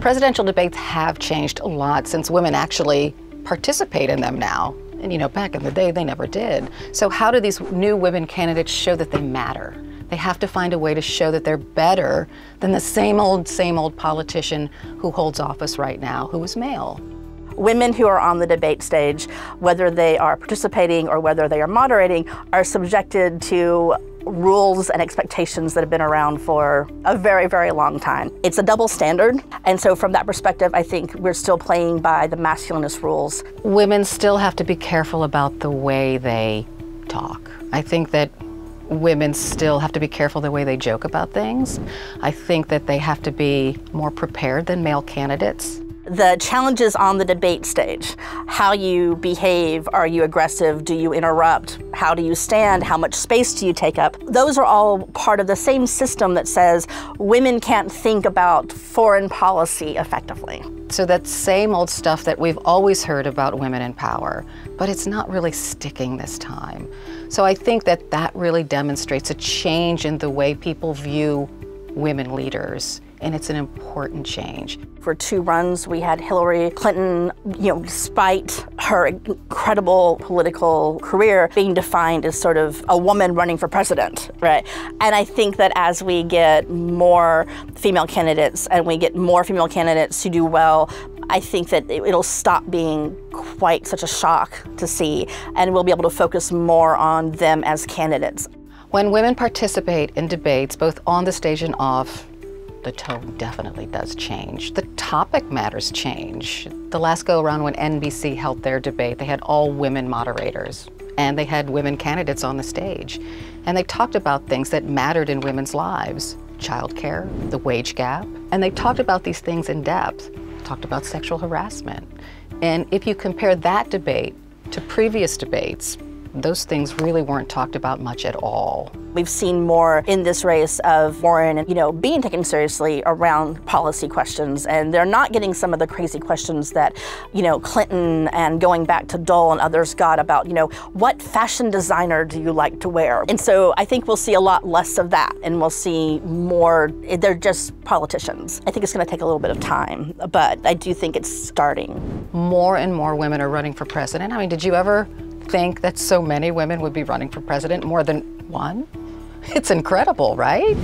Presidential debates have changed a lot since women actually participate in them now. And you know, back in the day, they never did. So how do these new women candidates show that they matter? They have to find a way to show that they're better than the same old politician who holds office right now, who is male. Women who are on the debate stage, whether they are participating or whether they are moderating, are subjected to rules and expectations that have been around for a very, very long time. It's a double standard, and so from that perspective, I think we're still playing by the masculinist rules. Women still have to be careful about the way they talk. I think that women still have to be careful the way they joke about things. I think that they have to be more prepared than male candidates. The challenges on the debate stage, how you behave, are you aggressive, do you interrupt, how do you stand, how much space do you take up, those are all part of the same system that says women can't think about foreign policy effectively. So that same old stuff that we've always heard about women in power, but it's not really sticking this time. So I think that that really demonstrates a change in the way people view women leaders, and it's an important change. For 2 runs, we had Hillary Clinton, despite her incredible political career, being defined as sort of a woman running for president, right? And I think that as we get more female candidates and we get more female candidates who do well, I think that it'll stop being quite such a shock to see, and we'll be able to focus more on them as candidates. When women participate in debates, both on the stage and off, the tone definitely does change. The topic matters change. The last go around when NBC held their debate, they had all women moderators and they had women candidates on the stage. And they talked about things that mattered in women's lives, childcare, the wage gap, and they talked about these things in depth, talked about sexual harassment. And if you compare that debate to previous debates, those things really weren't talked about much at all. We've seen more in this race of Warren, being taken seriously around policy questions, and they're not getting some of the crazy questions that, Clinton and going back to Dole and others got about, what fashion designer do you like to wear? And so I think we'll see a lot less of that, and we'll see more, they're just politicians. I think it's gonna take a little bit of time, but I do think it's starting. More and more women are running for president. I mean, did you ever think that so many women would be running for president, more than one? It's incredible, right?